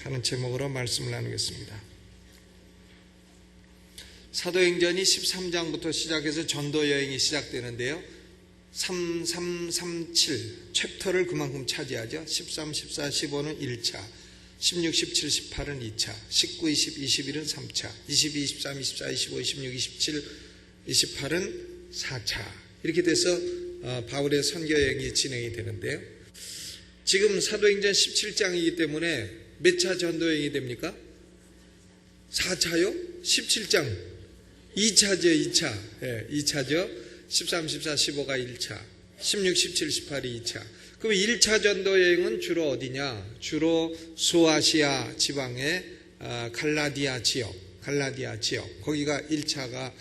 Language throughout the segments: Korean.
하는 제목으로 말씀을 나누겠습니다. 사도행전이 13장부터 시작해서 전도 여행이 시작되는데요. 3337 챕터를 그만큼 차지하죠. 13, 14, 15는 1차, 16, 17, 18은 2차, 19, 20, 21은 3차, 22, 23, 24, 25, 26, 27, 28은 4차. 이렇게 돼서 바울의 선교 여행이 진행이 되는데요. 지금 사도행전 17장이기 때문에 몇 차 전도 여행이 됩니까? 4차요? 17장 2차죠. 2차. 네, 2차죠. 13, 14, 15가 1차, 16, 17, 18이 2차. 그럼 1차 전도 여행은 주로 어디냐? 주로 소아시아 지방의 갈라디아 지역, 거기가 1차가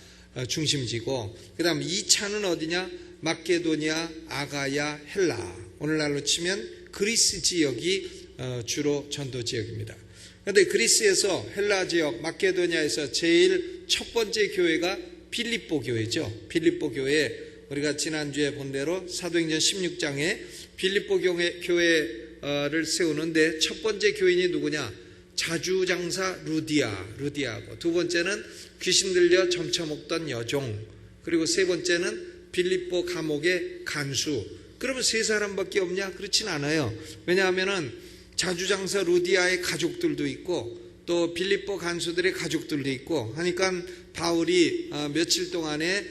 중심지고, 그 다음 2차는 어디냐? 마케도니아, 아가야, 헬라, 오늘날로 치면 그리스 지역이 주로 전도 지역입니다. 그런데 그리스에서, 헬라 지역, 마케도니아에서 제일 첫 번째 교회가 빌립보 교회죠. 빌립보 교회, 우리가 지난주에 본 대로 사도행전 16장에 빌립보 교회를 세우는데 첫 번째 교인이 누구냐? 자주장사 루디아고, 두 번째는 귀신 들려 점쳐 먹던 여종, 그리고 세 번째는 빌립보 감옥의 간수. 그러면 세 사람밖에 없냐? 그렇진 않아요. 왜냐하면은 자주장사 루디아의 가족들도 있고 또 빌립보 간수들의 가족들도 있고 하니까 바울이 며칠 동안에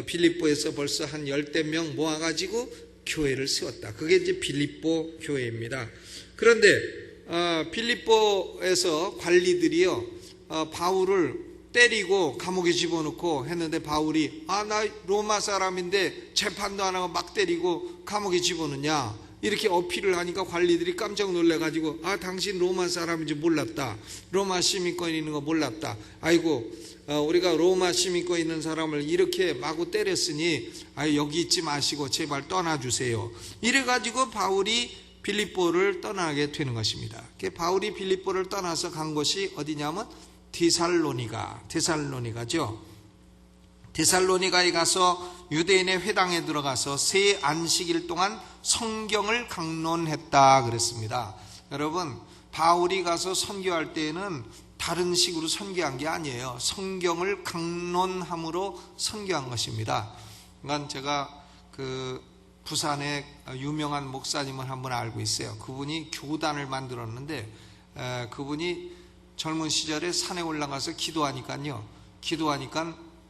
빌립보에서 벌써 한 10명 모아가지고 교회를 세웠다. 그게 이제 빌립보 교회입니다. 그런데 빌립보에서 관리들이요, 바울을 때리고 감옥에 집어넣고 했는데 바울이 나 로마 사람인데 재판도 안 하고 막 때리고 감옥에 집어넣냐, 이렇게 어필을 하니까 관리들이 깜짝 놀래가지고 당신 로마 사람인지 몰랐다, 로마 시민권 있는 거 몰랐다, 아이고 우리가 로마 시민권 있는 사람을 이렇게 마구 때렸으니 여기 있지 마시고 제발 떠나주세요. 이래가지고 바울이 빌립보를 떠나게 되는 것입니다. 바울이 빌립보를 떠나서 간 곳이 어디냐면 데살로니가죠. 데살로니가에 가서 유대인의 회당에 들어가서 새 안식일 동안 성경을 강론했다 그랬습니다. 여러분, 바울이 가서 선교할 때에는 다른 식으로 선교한 게 아니에요. 성경을 강론함으로 선교한 것입니다. 그러니까 제가 부산에 유명한 목사님을 한 분 알고 있어요. 그분이 교단을 만들었는데 그분이 젊은 시절에 산에 올라가서 기도하니까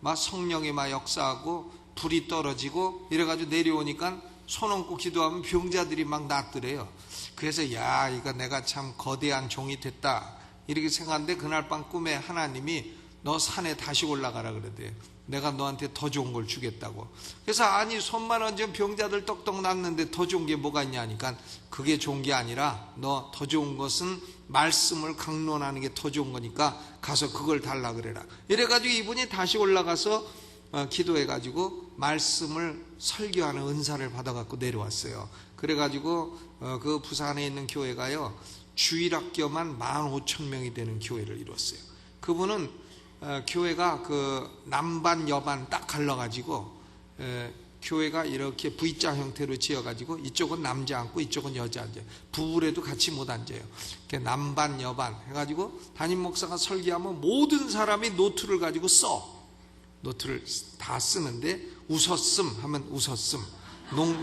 막 성령이 막 역사하고 불이 떨어지고 이래가지고 내려오니까 손 얹고 기도하면 병자들이 막 낫더래요. 그래서 이거 내가 참 거대한 종이 됐다 이렇게 생각하는데 그날 밤 꿈에 하나님이 너 산에 다시 올라가라 그러대요. 내가 너한테 더 좋은 걸 주겠다고. 그래서 손만 얹으면 병자들 떡떡 낫는데 더 좋은 게 뭐가 있냐니까 그게 좋은 게 아니라 너 더 좋은 것은 말씀을 강론하는 게 더 좋은 거니까 가서 그걸 달라 그래라. 이래가지고 이분이 다시 올라가서 기도해가지고 말씀을 설교하는 은사를 받아갖고 내려왔어요. 그래가지고 그 부산에 있는 교회가요, 주일학교만 15,000명이 되는 교회를 이뤘어요. 그분은 교회가 남반 여반 딱 갈라가지고 교회가 이렇게 V자 형태로 지어가지고 이쪽은 남자 앉고 이쪽은 여자 앉아요. 부부래도 같이 못 앉아요. 이렇게 남반 여반 해가지고 담임 목사가 설교하면 모든 사람이 노트를 가지고 노트를 다 쓰는데 웃었음 하면 웃었음,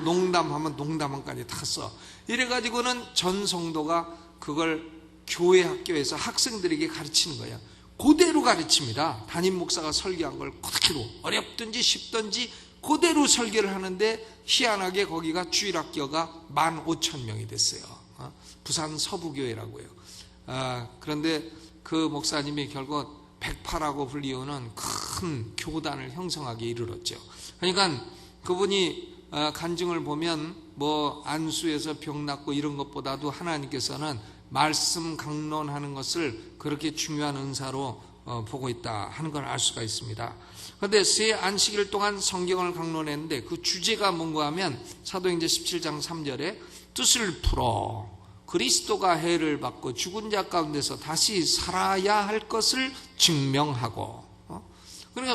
농담하면 농담한까지 다 써. 이래가지고는 전 성도가 그걸 교회 학교에서 학생들에게 가르치는 거예요. 그대로 가르칩니다. 담임 목사가 설교한 걸 그대로, 어렵든지 쉽든지 그대로 설교를 하는데 희한하게 거기가 주일학교가 15,000명이 됐어요. 부산 서부교회라고요. 그런데 그 목사님이 결국 108하고 불리우는 큰 교단을 형성하게 이르렀죠. 그러니까 그분이 간증을 보면 안수에서 병 낫고 이런 것보다도 하나님께서는 말씀 강론하는 것을 그렇게 중요한 은사로 보고 있다 하는 걸 알 수가 있습니다. 그런데 새 안식일 동안 성경을 강론했는데 그 주제가 뭔가 하면 사도행전 17장 3절에 뜻을 풀어 그리스도가 해를 받고 죽은 자 가운데서 다시 살아야 할 것을 증명하고, 그러니까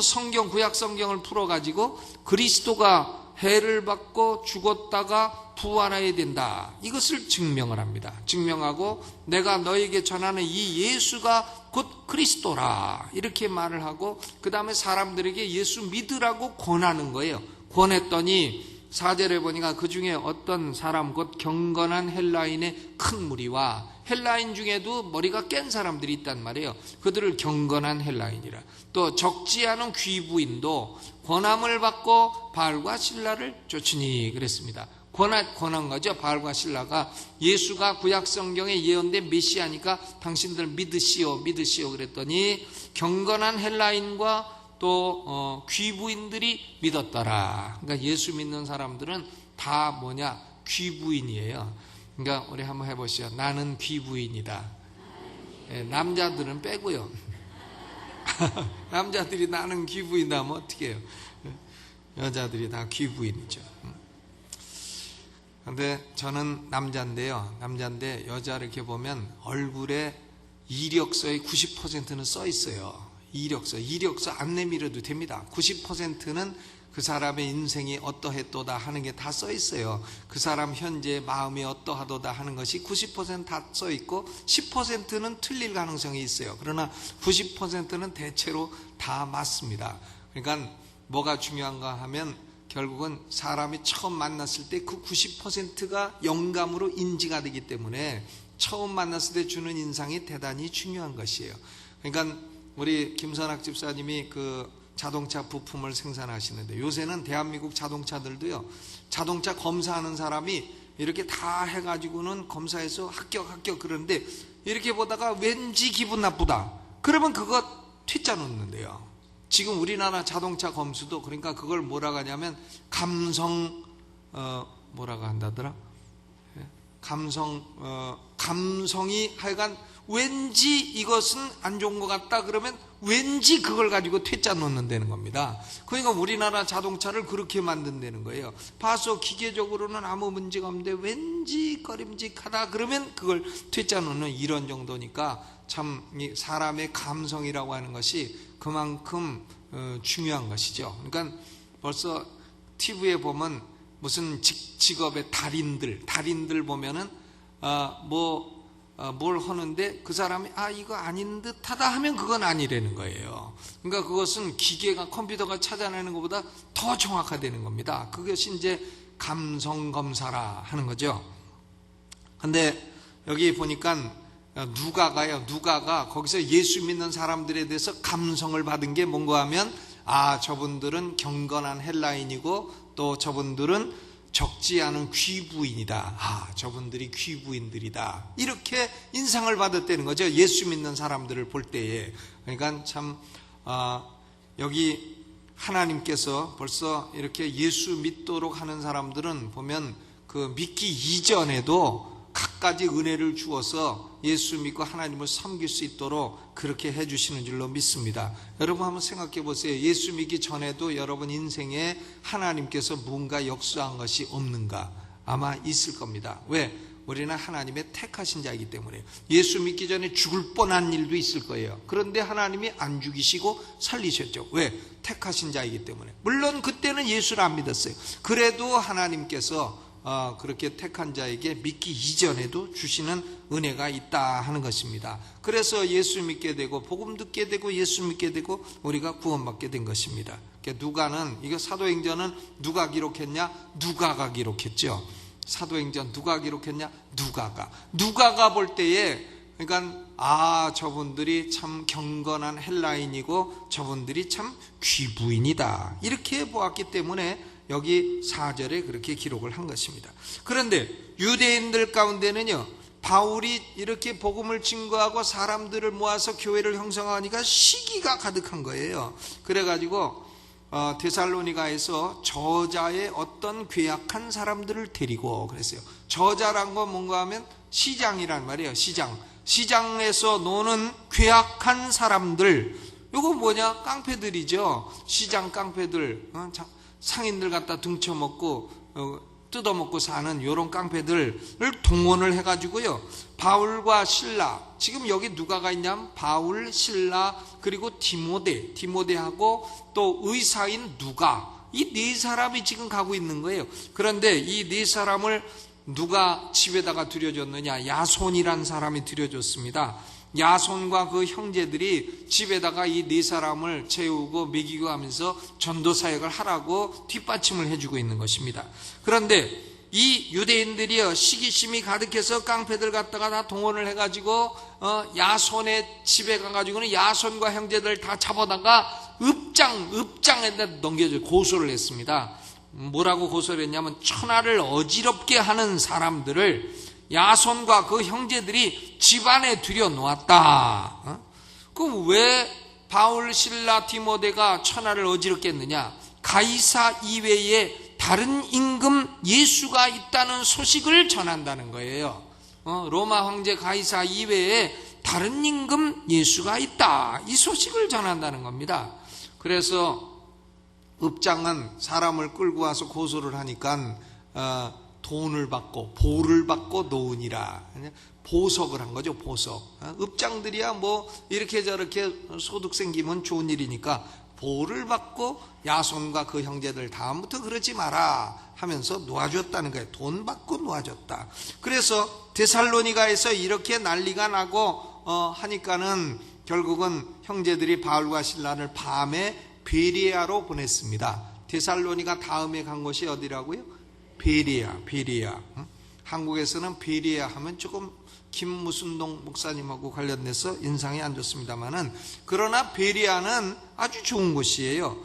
구약 성경을 풀어가지고 그리스도가 해를 받고 죽었다가 부활해야 된다. 이것을 증명을 합니다. 증명하고 내가 너에게 전하는 이 예수가 곧 그리스도라 이렇게 말을 하고 그 다음에 사람들에게 예수 믿으라고 권하는 거예요. 권했더니 4절에 보니까 그 중에 어떤 사람 곧 경건한 헬라인의 큰 무리와 헬라인 중에도 머리가 깬 사람들이 있단 말이에요. 그들을 경건한 헬라인이라. 또 적지 않은 귀부인도 권함을 받고 바알과 실라를 쫓으니 그랬습니다. 권한 거죠. 바알과 실라가 예수가 구약 성경에 예언된 메시아니까 당신들 믿으시오 그랬더니 경건한 헬라인과 또 귀부인들이 믿었더라. 그러니까 예수 믿는 사람들은 다 뭐냐? 귀부인이에요. 그러니까 우리 한번 해보시죠. 나는 귀부인이다. 남자들은 빼고요. 남자들이 나는 귀부인이다 하면 어떻게 해요? 여자들이 다 귀부인이죠. 근데 저는 남자인데 여자 이렇게 보면 얼굴에 이력서의 90%는 써 있어요. 이력서 안 내밀어도 됩니다. 90%는 그 사람의 인생이 어떠했도다 하는 게 다 써 있어요. 그 사람 현재 마음이 어떠하도다 하는 것이 90% 다 써 있고 10%는 틀릴 가능성이 있어요. 그러나 90%는 대체로 다 맞습니다. 그러니까 뭐가 중요한가 하면 결국은 사람이 처음 만났을 때 그 90%가 영감으로 인지가 되기 때문에 처음 만났을 때 주는 인상이 대단히 중요한 것이에요. 그러니까 우리 김선학 집사님이 그 자동차 부품을 생산하시는데 요새는 대한민국 자동차들도요, 자동차 검사하는 사람이 이렇게 다 해가지고는 검사해서 합격 그러는데 이렇게 보다가 왠지 기분 나쁘다 그러면 그거 퇴짜 놓는데요. 지금 우리나라 자동차 검수도 그러니까 그걸 뭐라고 하냐면 뭐라고 한다더라? 감성이 하여간 왠지 이것은 안 좋은 것 같다 그러면 왠지 그걸 가지고 퇴짜 놓는다는 겁니다. 그러니까 우리나라 자동차를 그렇게 만든다는 거예요. 봐서 기계적으로는 아무 문제가 없는데 왠지 꺼림직하다 그러면 그걸 퇴짜 놓는 이런 정도니까 참 사람의 감성이라고 하는 것이 그만큼 중요한 것이죠. 그러니까 벌써 TV에 보면 무슨 직업의 달인들 보면은 뭘 하는데 그 사람이 이거 아닌 듯하다 하면 그건 아니라는 거예요. 그러니까 그것은 컴퓨터가 찾아내는 것보다 더 정확하다는 겁니다. 그것이 이제 감성 검사라 하는 거죠. 근데 여기 보니까 누가가 거기서 예수 믿는 사람들에 대해서 감성을 받은 게 뭔가 하면 저분들은 경건한 헬라인이고 또 저분들은 적지 않은 귀부인이다. 저분들이 귀부인들이다. 이렇게 인상을 받았다는 거죠. 예수 믿는 사람들을 볼 때에. 그러니까 참 여기 하나님께서 벌써 이렇게 예수 믿도록 하는 사람들은 보면 그 믿기 이전에도 갖가지 은혜를 주어서 예수 믿고 하나님을 섬길 수 있도록 그렇게 해주시는 줄로 믿습니다. 여러분 한번 생각해 보세요. 예수 믿기 전에도 여러분 인생에 하나님께서 뭔가 역사한 것이 없는가? 아마 있을 겁니다. 왜? 우리는 하나님의 택하신 자이기 때문에. 예수 믿기 전에 죽을 뻔한 일도 있을 거예요. 그런데 하나님이 안 죽이시고 살리셨죠. 왜? 택하신 자이기 때문에. 물론 그때는 예수를 안 믿었어요. 그래도 하나님께서 그렇게 택한 자에게 믿기 이전에도 주시는 은혜가 있다 하는 것입니다. 그래서 예수 믿게 되고 복음 듣게 되고 예수 믿게 되고 우리가 구원받게 된 것입니다. 누가는, 이거 사도행전은 누가 기록했냐? 누가가 기록했죠. 사도행전 누가 기록했냐? 누가가 볼 때에 그러니까 저분들이 참 경건한 헬라인이고 저분들이 참 귀부인이다 이렇게 보았기 때문에 여기 4절에 그렇게 기록을 한 것입니다. 그런데 유대인들 가운데는요, 바울이 이렇게 복음을 증거하고 사람들을 모아서 교회를 형성하니까 시기가 가득한 거예요. 그래가지고 데살로니가에서 저자의 어떤 괴약한 사람들을 데리고 그랬어요. 저자란 건 뭔가 하면 시장이란 말이에요. 시장에서 노는 괴약한 사람들. 이거 뭐냐? 깡패들이죠. 시장 깡패들. 상인들 갖다 등쳐먹고 뜯어먹고 사는 이런 깡패들을 동원을 해가지고요, 바울과 실라, 지금 여기 누가가 있냐면 바울, 실라 그리고 디모데하고 또 의사인 누가, 이 네 사람이 지금 가고 있는 거예요. 그런데 이 네 사람을 누가 집에다가 들여줬느냐? 야손이란 사람이 들여줬습니다. 야손과 그 형제들이 집에다가 이 네 사람을 채우고 먹이고 하면서 전도 사역을 하라고 뒷받침을 해주고 있는 것입니다. 그런데 이 유대인들이요, 시기심이 가득해서 깡패들 갖다가 다 동원을 해가지고 야손의 집에 가가지고는 야손과 형제들 다 잡아다가 읍장에다 넘겨줘 고소를 했습니다. 뭐라고 고소를 했냐면 천하를 어지럽게 하는 사람들을 야손과 그 형제들이 집안에 들여놓았다. 그럼 왜 바울, 실라, 디모데가 천하를 어지럽게 했느냐? 가이사 이외에 다른 임금 예수가 있다는 소식을 전한다는 거예요. 로마 황제 가이사 이외에 다른 임금 예수가 있다, 이 소식을 전한다는 겁니다. 그래서 읍장은 사람을 끌고 와서 고소를 하니까 돈을 받고 보를 받고 놓으니라, 보석을 한 거죠. 보석. 읍장들이야 뭐 이렇게 저렇게 소득 생기면 좋은 일이니까 보를 받고 야손과 그 형제들 다음부터 그러지 마라 하면서 놓아줬다는 거예요. 돈 받고 놓아줬다. 그래서 데살로니가에서 이렇게 난리가 나고 하니까는 결국은 형제들이 바울과 실라를 밤에 베레아로 보냈습니다. 데살로니가 다음에 간 곳이 어디라고요? 베레아. 한국에서는 베레아 하면 조금 김무순동 목사님하고 관련돼서 인상이 안 좋습니다만은, 그러나 베레아는 아주 좋은 곳이에요.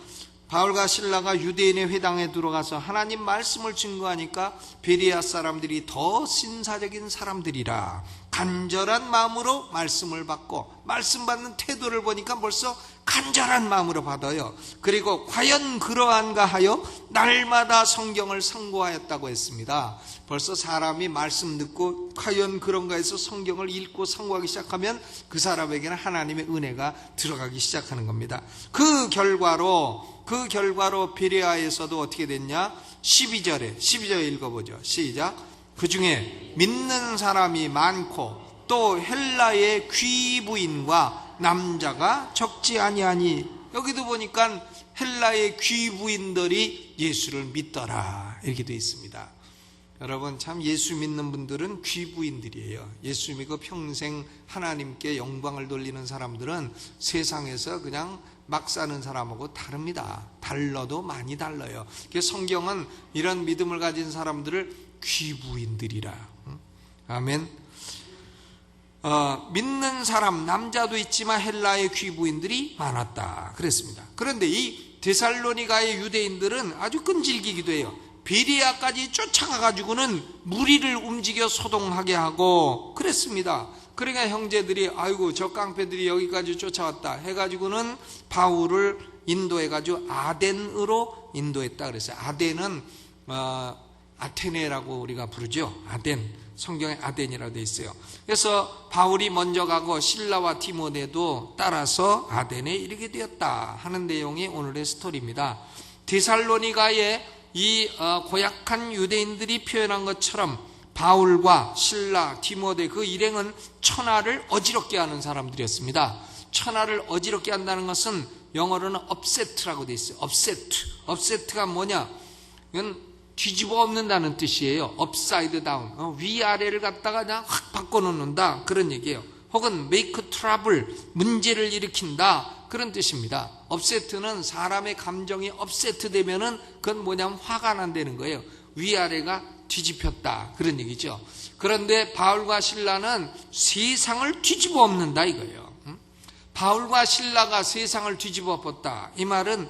바울과 실라가 유대인의 회당에 들어가서 하나님 말씀을 증거하니까 베레아 사람들이 더 신사적인 사람들이라 간절한 마음으로 말씀을 받고, 말씀 받는 태도를 보니까 벌써 간절한 마음으로 받아요. 그리고 과연 그러한가 하여 날마다 성경을 상고하였다고 했습니다. 벌써 사람이 말씀 듣고 과연 그런가 해서 성경을 읽고 상고하기 시작하면 그 사람에게는 하나님의 은혜가 들어가기 시작하는 겁니다. 그 결과로 베레아에서도 어떻게 됐냐? 12절 읽어보죠. 시작. 그 중에 믿는 사람이 많고 또 헬라의 귀부인과 남자가 적지 아니하니, 여기도 보니까 헬라의 귀부인들이 예수를 믿더라 이렇게 되어 있습니다. 여러분, 참 예수 믿는 분들은 귀부인들이에요. 예수 믿고 평생 하나님께 영광을 돌리는 사람들은 세상에서 그냥 막 사는 사람하고 다릅니다. 달라도 많이 달라요. 그래서 성경은 이런 믿음을 가진 사람들을 귀부인들이라. 아멘. 믿는 사람, 남자도 있지만 헬라의 귀부인들이 많았다 그랬습니다. 그런데 이 데살로니가의 유대인들은 아주 끈질기기도 해요. 베레아까지 쫓아가가지고는 무리를 움직여 소동하게 하고 그랬습니다. 그러니까 형제들이 아이고 저 깡패들이 여기까지 쫓아왔다 해가지고는 바울을 인도해가지고 아덴으로 인도했다 그랬어요. 아덴은 아테네라고 우리가 부르죠. 아덴, 성경에 아덴이라고 되어 있어요. 그래서 바울이 먼저 가고 실라와 디모데도 따라서 아덴에 이르게 되었다 하는 내용이 오늘의 스토리입니다. 데살로니가의 이 고약한 유대인들이 표현한 것처럼 바울과 실라, 디모데 그 일행은 천하를 어지럽게 하는 사람들이었습니다. 천하를 어지럽게 한다는 것은 영어로는 upset라고 되어 있어요. upset가 뭐냐? 이건 뒤집어 엎는다는 뜻이에요. upside down. 위아래를 갖다가 그냥 확 바꿔놓는다 그런 얘기예요. 혹은 make trouble, 문제를 일으킨다 그런 뜻입니다. 업세트는 사람의 감정이 업세트 되면은 그건 뭐냐면 화가 난다는 거예요. 위아래가 뒤집혔다 그런 얘기죠. 그런데 바울과 실라는 세상을 뒤집어 엎는다 이거예요. 바울과 실라가 세상을 뒤집어 엎었다, 이 말은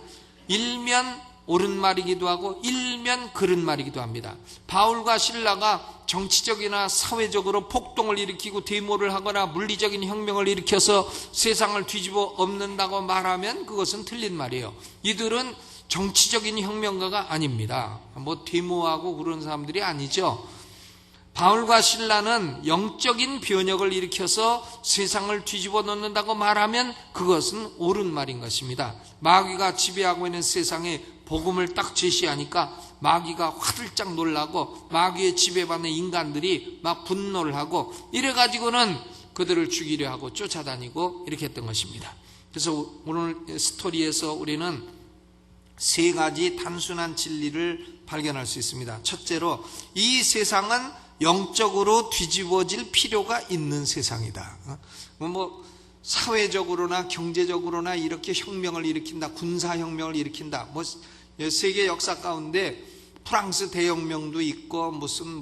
일면 옳은 말이기도 하고 일면 그른 말이기도 합니다. 바울과 실라가 정치적이나 사회적으로 폭동을 일으키고 데모를 하거나 물리적인 혁명을 일으켜서 세상을 뒤집어 엎는다고 말하면 그것은 틀린 말이에요. 이들은 정치적인 혁명가가 아닙니다. 뭐 데모하고 그런 사람들이 아니죠. 바울과 실라는 영적인 변혁을 일으켜서 세상을 뒤집어 놓는다고 말하면 그것은 옳은 말인 것입니다. 마귀가 지배하고 있는 세상에 복음을 딱 제시하니까 마귀가 화들짝 놀라고 마귀의 지배받는 인간들이 막 분노를 하고 이래가지고는 그들을 죽이려 하고 쫓아다니고 이렇게 했던 것입니다. 그래서 오늘 스토리에서 우리는 세 가지 단순한 진리를 발견할 수 있습니다. 첫째로, 이 세상은 영적으로 뒤집어질 필요가 있는 세상이다. 사회적으로나 경제적으로나 이렇게 혁명을 일으킨다, 군사혁명을 일으킨다. 세계 역사 가운데 프랑스 대혁명도 있고 무슨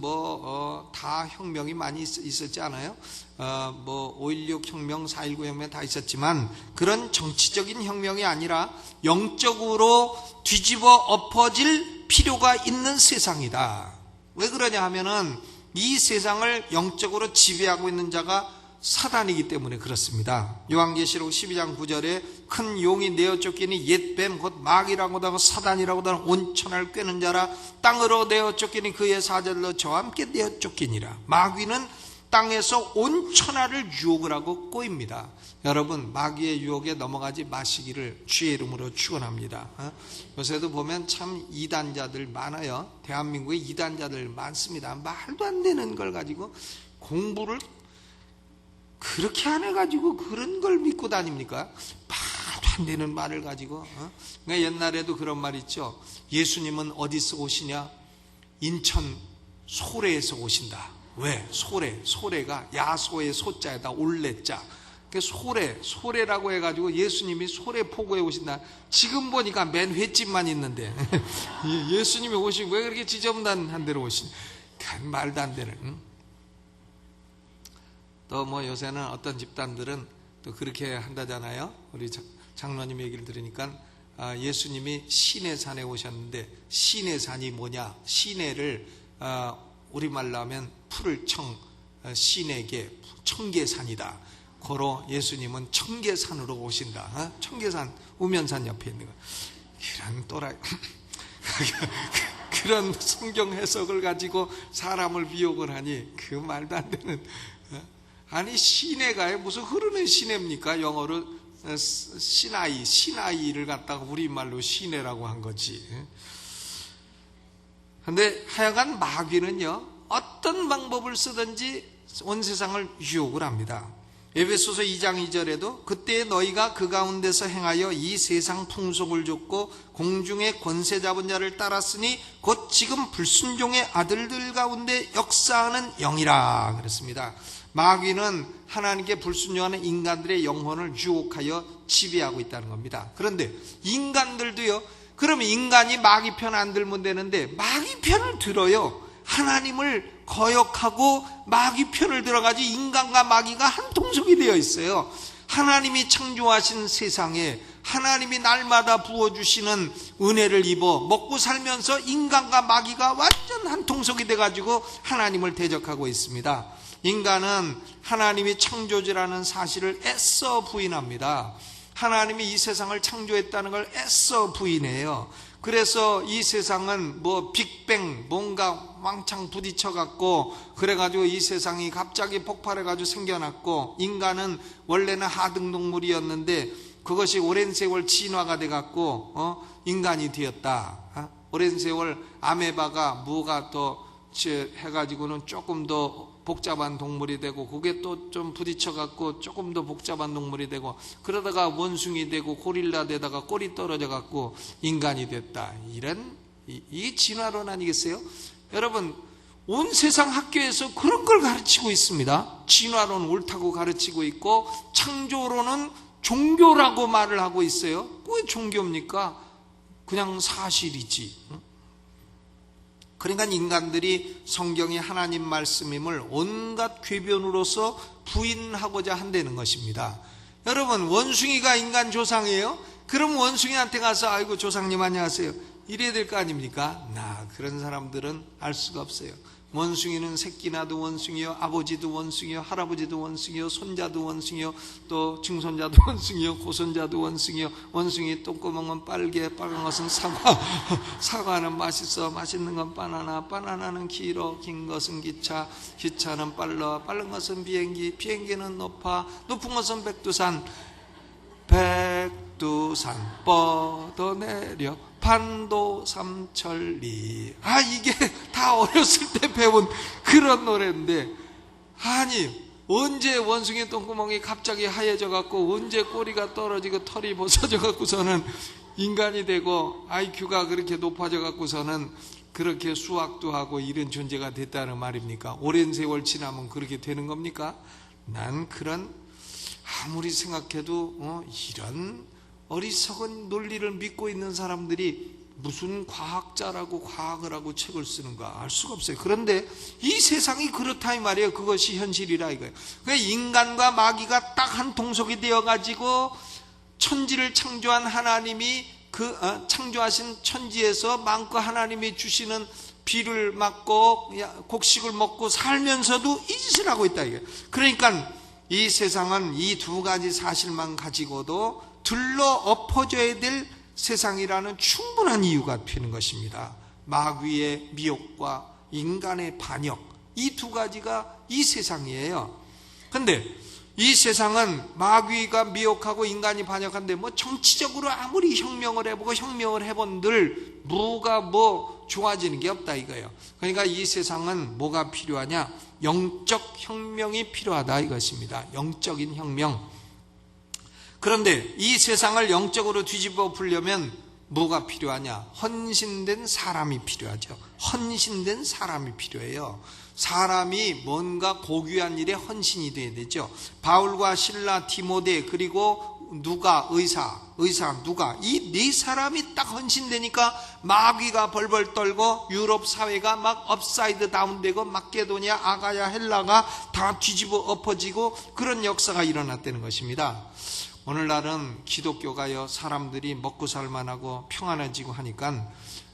다 혁명이 많이 있었지 않아요? 5.16 혁명, 4.19 혁명 다 있었지만 그런 정치적인 혁명이 아니라 영적으로 뒤집어 엎어질 필요가 있는 세상이다. 왜 그러냐 하면은 이 세상을 영적으로 지배하고 있는 자가 사단이기 때문에 그렇습니다. 요한계시록 12장 9절에 큰 용이 내어 쫓기니 옛뱀 곧 마귀라고도 하고 사단이라고도 하는 온천을 꿰는 자라 땅으로 내어 쫓기니 그의 사절로 저와 함께 내어 쫓기니라. 마귀는 땅에서 온천하를 유혹을 하고 꼬입니다. 여러분, 마귀의 유혹에 넘어가지 마시기를 주의 이름으로 축원합니다. 요새도 보면 참 이단자들 많아요. 대한민국에 이단자들 많습니다. 말도 안 되는 걸 가지고 공부를 그렇게 안 해가지고 그런 걸 믿고 다닙니까? 말도 안 되는 말을 가지고. 그러니까 옛날에도 그런 말 있죠. 예수님은 어디서 오시냐? 인천 소래에서 오신다. 왜? 소래가 야소의 소자에다 올레자. 소래라고 해가지고 예수님이 소래포구에 오신다. 지금 보니까 맨 횟집만 있는데 예수님이 오시고 왜 그렇게 지저분한 데로 오시냐? 말도 안 되는. 또 요새는 어떤 집단들은 또 그렇게 한다잖아요. 우리 장로님 얘기를 들으니까 예수님이 시내산에 오셨는데 시내산이 뭐냐? 시내를 우리말로 하면 풀을 시내계 청계산이다. 고로 예수님은 청계산으로 오신다. 청계산 우면산 옆에 있는 거. 이런 또라이 그런 성경 해석을 가지고 사람을 미혹을 하니 그 말도 안 되는. 아니 시내가요? 무슨 흐르는 시내입니까? 영어로 시나이를 갖다가 우리말로 시내라고 한 거지. 근데 하여간 마귀는요, 어떤 방법을 쓰든지 온 세상을 유혹을 합니다. 에베소서 2장 2절에도 그때 너희가 그 가운데서 행하여 이 세상 풍속을 좇고 공중의 권세 잡은 자를 따랐으니 곧 지금 불순종의 아들들 가운데 역사하는 영이라 그랬습니다. 마귀는 하나님께 불순종하는 인간들의 영혼을 유혹하여 지배하고 있다는 겁니다. 그런데 인간들도요, 그러면 인간이 마귀 편 안 들면 되는데 마귀 편을 들어요. 하나님을 거역하고 마귀 편을 들어가지 인간과 마귀가 한 통속이 되어 있어요. 하나님이 창조하신 세상에 하나님이 날마다 부어주시는 은혜를 입어 먹고 살면서 인간과 마귀가 완전 한 통속이 돼가지고 하나님을 대적하고 있습니다. 인간은 하나님이 창조주라는 사실을 애써 부인합니다. 하나님이 이 세상을 창조했다는 걸 애써 부인해요. 그래서 이 세상은 빅뱅 뭔가 왕창 부딪혀갖고 그래가지고 이 세상이 갑자기 폭발해가지고 생겨났고, 인간은 원래는 하등동물이었는데 그것이 오랜 세월 진화가 돼갖고 인간이 되었다. 오랜 세월 아메바가 뭐가 더 해가지고는 조금 더 복잡한 동물이 되고, 그게 또 좀 부딪혀갖고 조금 더 복잡한 동물이 되고, 그러다가 원숭이 되고 고릴라 되다가 꼬리 떨어져갖고 인간이 됐다. 이런 이 진화론 아니겠어요? 여러분, 온 세상 학교에서 그런 걸 가르치고 있습니다. 진화론 옳다고 가르치고 있고, 창조론은 종교라고 말을 하고 있어요. 왜 종교입니까? 그냥 사실이지. 그러니까 인간들이 성경이 하나님 말씀임을 온갖 궤변으로서 부인하고자 한다는 것입니다. 여러분, 원숭이가 인간 조상이에요? 그럼 원숭이한테 가서 아이고 조상님 안녕하세요 이래야 될 거 아닙니까? 그런 사람들은 알 수가 없어요. 원숭이는 새끼 낳아도 원숭이요, 아버지도 원숭이요, 할아버지도 원숭이요, 손자도 원숭이요, 또 증손자도 원숭이요, 고손자도 원숭이요. 원숭이 똥구멍은 빨개, 빨간 것은 사과, 사과는 맛있어, 맛있는 건 바나나, 바나나는 길어, 긴 것은 기차, 기차는 빨라, 빠른 것은 비행기, 비행기는 높아, 높은 것은 백두산, 백두산 뻗어내려 판도 삼천리. 이게 다 어렸을 때 배운 그런 노래인데, 아니 언제 원숭이 똥구멍이 갑자기 하얘져 갖고, 언제 꼬리가 떨어지고 털이 벗어져 갖고서는 인간이 되고 IQ가 그렇게 높아져 갖고서는 그렇게 수학도 하고 이런 존재가 됐다는 말입니까? 오랜 세월 지나면 그렇게 되는 겁니까? 난 그런 아무리 생각해도 이런 어리석은 논리를 믿고 있는 사람들이 무슨 과학자라고 과학을 하고 책을 쓰는가 알 수가 없어요. 그런데 이 세상이 그렇다 이 말이에요. 그것이 현실이라 이거예요. 그러니까 인간과 마귀가 딱 한 통속이 되어 가지고 천지를 창조한 하나님이 창조하신 천지에서 마음껏 하나님이 주시는 비를 맞고 곡식을 먹고 살면서도 이 짓을 하고 있다 이거예요. 그러니까 이 세상은 이 두 가지 사실만 가지고도 들러 엎어져야 될 세상이라는 충분한 이유가 되는 것입니다. 마귀의 미혹과 인간의 반역, 이 두 가지가 이 세상이에요. 근데 이 세상은 마귀가 미혹하고 인간이 반역한데 뭐 정치적으로 아무리 혁명을 해보고 혁명을 해본들 뭐가 좋아지는 게 없다 이거예요. 그러니까 이 세상은 뭐가 필요하냐? 영적 혁명이 필요하다 이것입니다. 영적인 혁명. 그런데 이 세상을 영적으로 뒤집어 풀려면 뭐가 필요하냐? 헌신된 사람이 필요하죠. 헌신된 사람이 필요해요. 사람이 뭔가 고귀한 일에 헌신이 돼야 되죠. 바울과 실라, 디모데, 그리고 누가, 의사 누가, 이 네 사람이 딱 헌신되니까 마귀가 벌벌 떨고 유럽 사회가 막 업사이드 다운되고 마케도니아, 아가야, 헬라가 다 뒤집어 엎어지고 그런 역사가 일어났다는 것입니다. 오늘날은 기독교가요, 사람들이 먹고 살만하고 평안해지고 하니까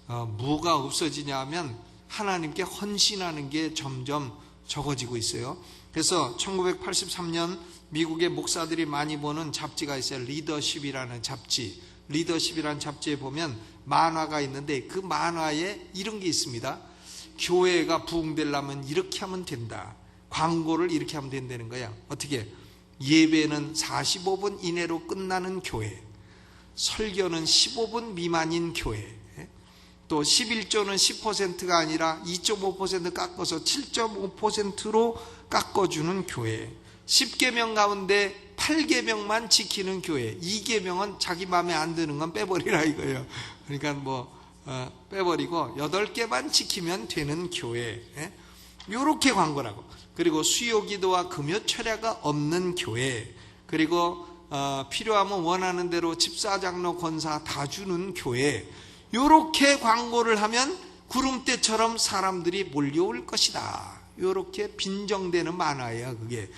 뭐가 없어지냐 하면 하나님께 헌신하는 게 점점 적어지고 있어요. 그래서 1983년 미국의 목사들이 많이 보는 잡지가 있어요. 리더십이라는 잡지. 리더십이라는 잡지에 보면 만화가 있는데 그 만화에 이런 게 있습니다. 교회가 부흥되려면 이렇게 하면 된다. 광고를 이렇게 하면 된다는 거야. 어떻게? 예배는 45분 이내로 끝나는 교회, 설교는 15분 미만인 교회, 또 11조는 10%가 아니라 2.5% 깎아서 7.5%로 깎아주는 교회, 10계명 가운데 8계명만 지키는 교회, 2계명은 자기 마음에 안 드는 건 빼버리라 이거예요. 그러니까 빼버리고 8개만 지키면 되는 교회, 요렇게 광고라고. 그리고 수요기도와 금요철야가 없는 교회, 그리고 필요하면 원하는 대로 집사장로 권사 다 주는 교회, 요렇게 광고를 하면 구름대처럼 사람들이 몰려올 것이다. 요렇게 빈정되는 만화예요. 그게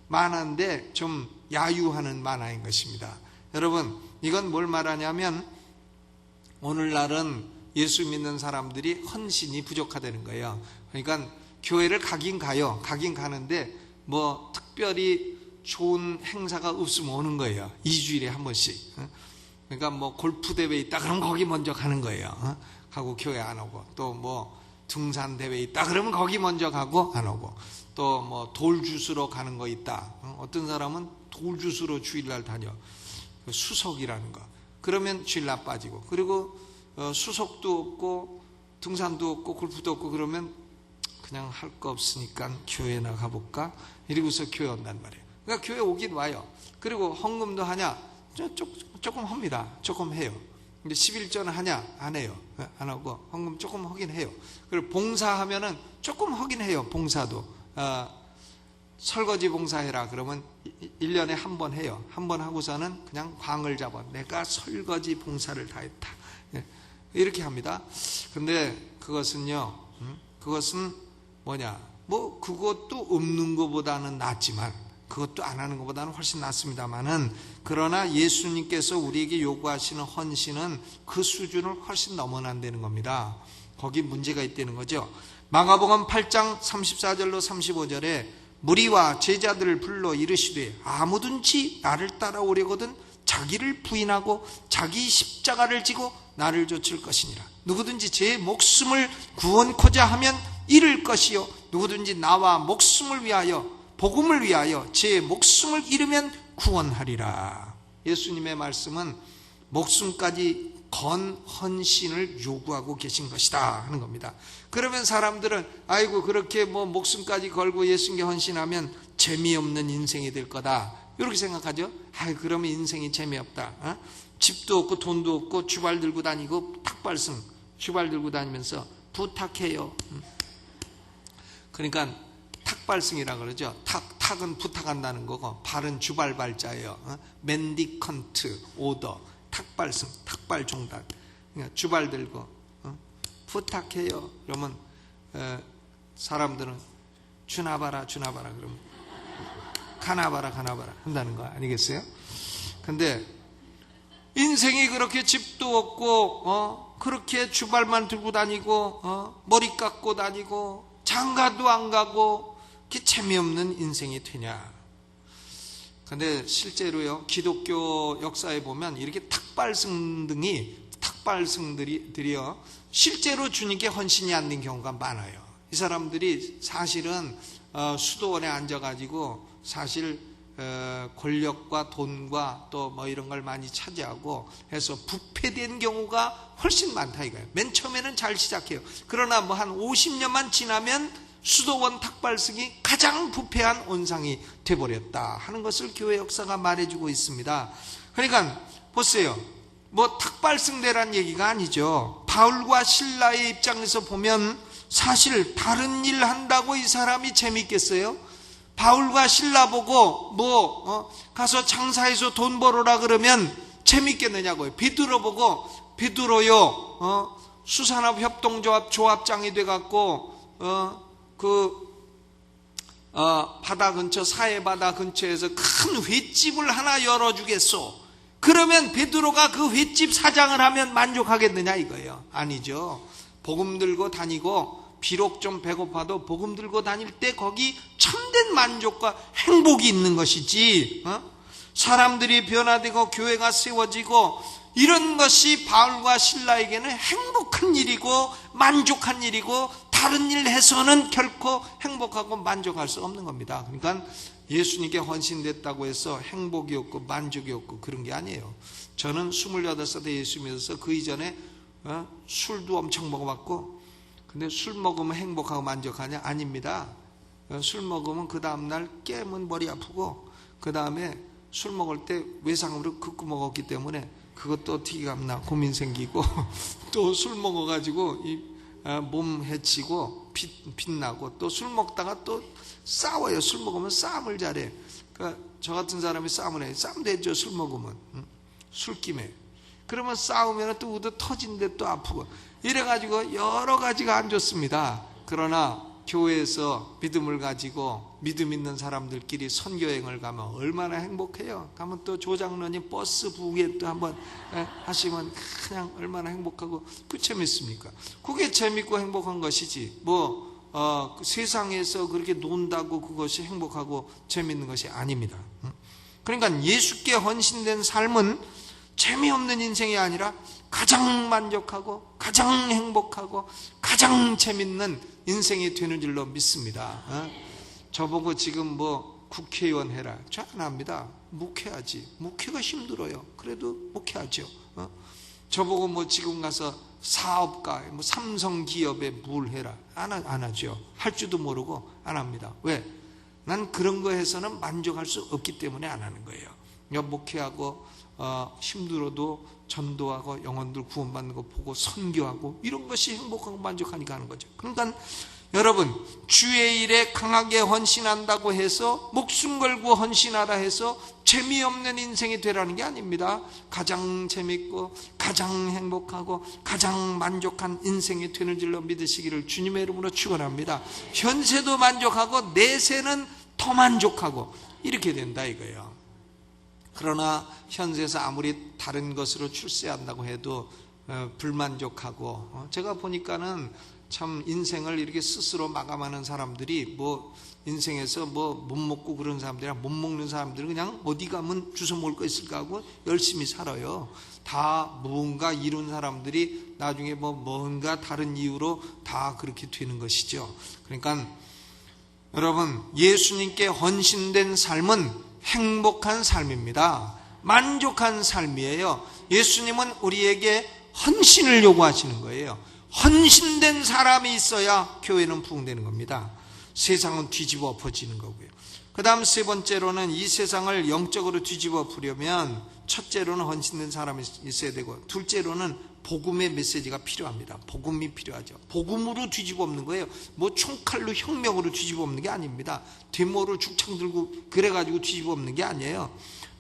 만화인데 좀 야유하는 만화인 것입니다. 여러분, 이건 뭘 말하냐면 오늘날은 예수 믿는 사람들이 헌신이 부족하다는 거예요. 그러니까 교회를 가긴 가요. 가긴 가는데 특별히 좋은 행사가 없으면 오는 거예요. 2주일에 한 번씩. 그러니까 골프 대회 있다 그러면 거기 먼저 가는 거예요. 가고 교회 안 오고, 또 등산 대회 있다 그러면 거기 먼저 가고 안 오고, 또 돌 주스러 가는 거 있다. 어떤 사람은 돌 주스러 주일날 다녀. 수석이라는 거. 그러면 주일날 빠지고, 그리고 수석도 없고 등산도 없고 골프도 없고 그러면 그냥 할 거 없으니까 교회나 가볼까? 이러고서 교회 온단 말이에요. 그러니까 교회 오긴 와요. 그리고 헌금도 하냐? 조금 합니다. 조금 해요. 근데 11조는 하냐? 안 해요. 안 하고 헌금 조금 하긴 해요. 그리고 봉사하면은 조금 하긴 해요. 봉사도 설거지 봉사해라 그러면 1년에 한 번 해요. 한 번 하고서는 그냥 광을 잡아 내가 설거지 봉사를 다 했다. 이렇게 합니다. 근데 그것은요, 그것은 뭐냐? 그것도 없는 것보다는 낫지만, 그것도 안 하는 것보다는 훨씬 낫습니다만은, 그러나 예수님께서 우리에게 요구하시는 헌신은 그 수준을 훨씬 넘어난다는 겁니다. 거기 문제가 있다는 거죠. 마가복음 8장 34절로 35절에 무리와 제자들을 불러 이르시되 아무든지 나를 따라오려거든 자기를 부인하고 자기 십자가를 지고 나를 좇을 것이니라. 누구든지 제 목숨을 구원코자 하면 잃을 것이요, 누구든지 나와 목숨을 위하여, 복음을 위하여 제 목숨을 잃으면 구원하리라. 예수님의 말씀은 목숨까지 건 헌신을 요구하고 계신 것이다 하는 겁니다. 그러면 사람들은 아이고 그렇게 목숨까지 걸고 예수님께 헌신하면 재미없는 인생이 될 거다, 이렇게 생각하죠. 그러면 인생이 재미없다. 집도 없고 돈도 없고 주발 들고 다니고 탁발승 주발 들고 다니면서 부탁해요. 그러니까 탁발승이라 그러죠. 탁은 부탁한다는 거고 발은 주발발자예요. 맨디컨트 오더 탁발승 탁발종단. 그러니까 주발 들고 부탁해요. 그러면 사람들은 주나봐라 그러면 가나봐라 한다는 거 아니겠어요? 근데 인생이 그렇게 집도 없고 그렇게 주발만 들고 다니고 머리 깎고 다니고 장가도 안 가고 그게 재미없는 인생이 되냐? 근데 실제로요 기독교 역사에 보면 이렇게 탁발승들이요 실제로 주님께 헌신이 안 된 경우가 많아요. 이 사람들이 사실은 수도원에 앉아가지고 사실 권력과 돈과 또 뭐 이런 걸 많이 차지하고 해서 부패된 경우가 훨씬 많다 이거예요. 맨 처음에는 잘 시작해요. 그러나 뭐 한 50년만 지나면 수도원 탁발승이 가장 부패한 온상이 돼버렸다 하는 것을 교회 역사가 말해주고 있습니다. 그러니까 보세요. 뭐 탁발승대란 얘기가 아니죠. 바울과 실라의 입장에서 보면 사실 다른 일 한다고 이 사람이 재밌겠어요? 바울과 실라 보고 가서 장사해서 돈 벌어라 그러면 재밌겠느냐고요. 베드로 보고 베드로요 수산업 협동조합 조합장이 돼갖고 바다 근처 사해 바다 근처에서 큰 횟집을 하나 열어주겠소. 그러면 베드로가 그 횟집 사장을 하면 만족하겠느냐 이거예요. 아니죠. 복음 들고 다니고 비록 좀 배고파도 복음 들고 다닐 때 거기 참된 만족과 행복이 있는 것이지 사람들이 변화되고 교회가 세워지고 이런 것이 바울과 실라에게는 행복한 일이고 만족한 일이고 다른 일 해서는 결코 행복하고 만족할 수 없는 겁니다. 그러니까 예수님께 헌신됐다고 해서 행복이 없고 만족이 없고 그런 게 아니에요. 저는 28살 때 예수 믿어서 그 이전에 술도 엄청 먹어봤고 근데 술 먹으면 행복하고 만족하냐? 아닙니다. 술 먹으면 그 다음날 깨면 머리 아프고 그 다음에 술 먹을 때 외상으로 긋고 먹었기 때문에 그것도 티감나 고민 생기고 또 술 먹어가지고 몸 해치고 빛나고 또 술 먹다가 또 싸워요. 술 먹으면 싸움을 잘해. 그러니까 저 같은 사람이 싸움을 해. 싸움 되죠. 술 먹으면 술김에. 그러면 싸우면 또 우도 터진데 또 아프고 이래가지고 여러 가지가 안 좋습니다. 그러나 교회에서 믿음을 가지고 믿음 있는 사람들끼리 선교여행을 가면 얼마나 행복해요. 가면 또 조장로님 버스 부에 또 한번 하시면 그냥 얼마나 행복하고 그 재밌습니까? 그게 재밌고 행복한 것이지 세상에서 그렇게 논다고 그것이 행복하고 재밌는 것이 아닙니다. 그러니까 예수께 헌신된 삶은 재미없는 인생이 아니라 가장 만족하고 가장 행복하고 가장 재밌는 인생이 되는 줄로 믿습니다. 저보고 지금 국회의원 해라. 저 안 합니다. 묵혀야지. 묵혀가 힘들어요. 그래도 묵혀야죠. 저보고 지금 가서 사업가, 삼성기업에 뭘 해라. 안 하죠. 할 줄도 모르고 안 합니다. 왜? 난 그런 거 해서는 만족할 수 없기 때문에 안 하는 거예요. 목회하고 힘들어도 전도하고 영혼들 구원받는 거 보고 선교하고 이런 것이 행복하고 만족하니까 하는 거죠. 그러니까 여러분 주의 일에 강하게 헌신한다고 해서 목숨 걸고 헌신하라 해서 재미없는 인생이 되라는 게 아닙니다. 가장 재밌고 가장 행복하고 가장 만족한 인생이 되는 줄로 믿으시기를 주님의 이름으로 축원합니다. 현세도 만족하고 내세는 더 만족하고 이렇게 된다 이거예요. 그러나 현세에서 아무리 다른 것으로 출세한다고 해도 불만족하고 제가 보니까는 참 인생을 이렇게 스스로 마감하는 사람들이 인생에서 못 먹고 그런 사람들이랑 못 먹는 사람들은 그냥 어디 가면 주워 먹을 거 있을까 하고 열심히 살아요. 다 뭔가 이룬 사람들이 나중에 뭔가 다른 이유로 다 그렇게 되는 것이죠. 그러니까 여러분 예수님께 헌신된 삶은 행복한 삶입니다. 만족한 삶이에요. 예수님은 우리에게 헌신을 요구하시는 거예요. 헌신된 사람이 있어야 교회는 부흥되는 겁니다. 세상은 뒤집어 엎어지는 거고요. 그 다음 세 번째로는 이 세상을 영적으로 뒤집어 보려면 첫째로는 헌신된 사람이 있어야 되고, 둘째로는 복음의 메시지가 필요합니다. 복음이 필요하죠. 복음으로 뒤집어 엎는 거예요. 뭐 총칼로 혁명으로 뒤집어 엎는 게 아닙니다. 되모로 죽창 들고 그래가지고 뒤집어 엎는 게 아니에요.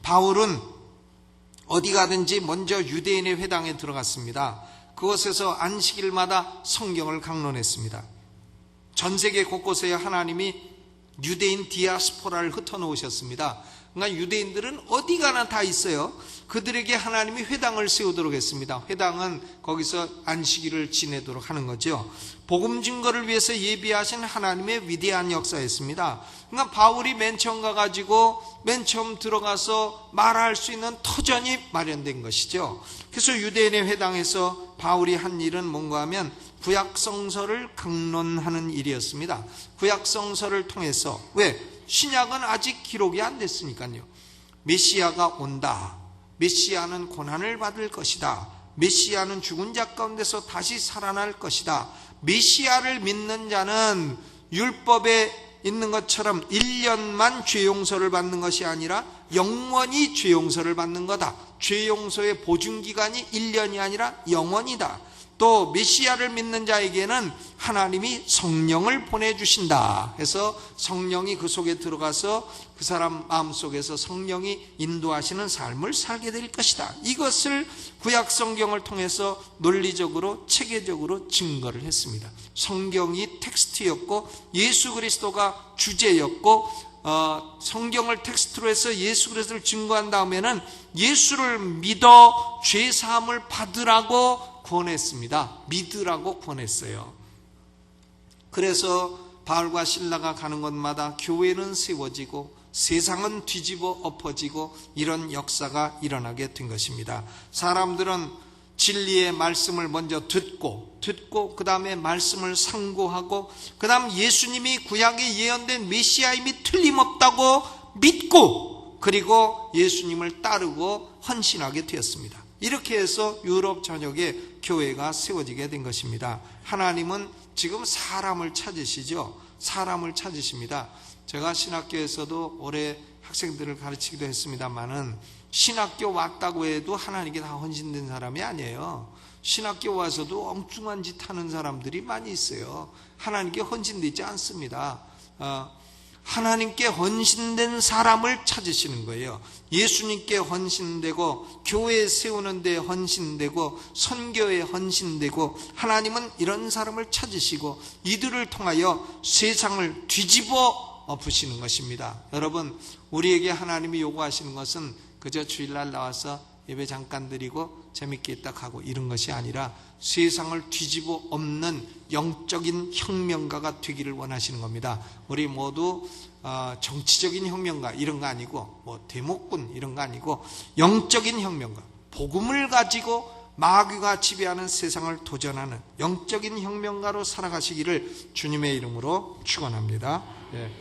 바울은 어디 가든지 먼저 유대인의 회당에 들어갔습니다. 그곳에서 안식일마다 성경을 강론했습니다. 전 세계 곳곳에 하나님이 유대인 디아스포라를 흩어놓으셨습니다. 그러니까 유대인들은 어디 가나 다 있어요. 그들에게 하나님이 회당을 세우도록 했습니다. 회당은 거기서 안식일을 지내도록 하는 거죠. 복음 증거를 위해서 예비하신 하나님의 위대한 역사였습니다. 그러니까 바울이 맨 처음 가가지고 맨 처음 들어가서 말할 수 있는 터전이 마련된 것이죠. 그래서 유대인의 회당에서 바울이 한 일은 뭔가 하면 구약성서를 강론하는 일이었습니다. 구약성서를 통해서, 왜? 신약은 아직 기록이 안 됐으니까요. 메시아가 온다. 메시아는 고난을 받을 것이다. 메시아는 죽은 자 가운데서 다시 살아날 것이다. 메시아를 믿는 자는 율법에 있는 것처럼 1년만 죄 용서를 받는 것이 아니라 영원히 죄 용서를 받는 거다. 죄 용서의 보증기간이 1년이 아니라 영원이다. 또 메시아를 믿는 자에게는 하나님이 성령을 보내주신다 해서 성령이 그 속에 들어가서 그 사람 마음속에서 성령이 인도하시는 삶을 살게 될 것이다. 이것을 구약성경을 통해서 논리적으로 체계적으로 증거를 했습니다. 성경이 텍스트였고 예수 그리스도가 주제였고, 성경을 텍스트로 해서 예수 그리스도를 증거한 다음에는 예수를 믿어 죄사함을 받으라고 권했습니다. 믿으라고 권했어요. 그래서 바울과 실라가 가는 곳마다 교회는 세워지고 세상은 뒤집어 엎어지고 이런 역사가 일어나게 된 것입니다. 사람들은 진리의 말씀을 먼저 듣고 그 다음에 말씀을 상고하고 그 다음 예수님이 구약에 예언된 메시아임이 틀림없다고 믿고 그리고 예수님을 따르고 헌신하게 되었습니다. 이렇게 해서 유럽 전역에 교회가 세워지게 된 것입니다. 하나님은 지금 사람을 찾으시죠. 사람을 찾으십니다. 제가 신학교에서도 올해 학생들을 가르치기도 했습니다만은 신학교 왔다고 해도 하나님께 다 헌신된 사람이 아니에요. 신학교 와서도 엉뚱한 짓 하는 사람들이 많이 있어요. 하나님께 헌신되지 않습니다. 하나님께 헌신된 사람을 찾으시는 거예요. 예수님께 헌신되고 교회 세우는 데 헌신되고 선교에 헌신되고, 하나님은 이런 사람을 찾으시고 이들을 통하여 세상을 뒤집어 엎으시는 것입니다. 여러분, 우리에게 하나님이 요구하시는 것은 그저 주일날 나와서 예배 잠깐 드리고 재밌게 있다 가고 이런 것이 아니라 세상을 뒤집어 엎는 영적인 혁명가가 되기를 원하시는 겁니다. 우리 모두 정치적인 혁명가 이런 거 아니고 뭐 대목군 이런 거 아니고 영적인 혁명가, 복음을 가지고 마귀가 지배하는 세상을 도전하는 영적인 혁명가로 살아가시기를 주님의 이름으로 축원합니다. 예.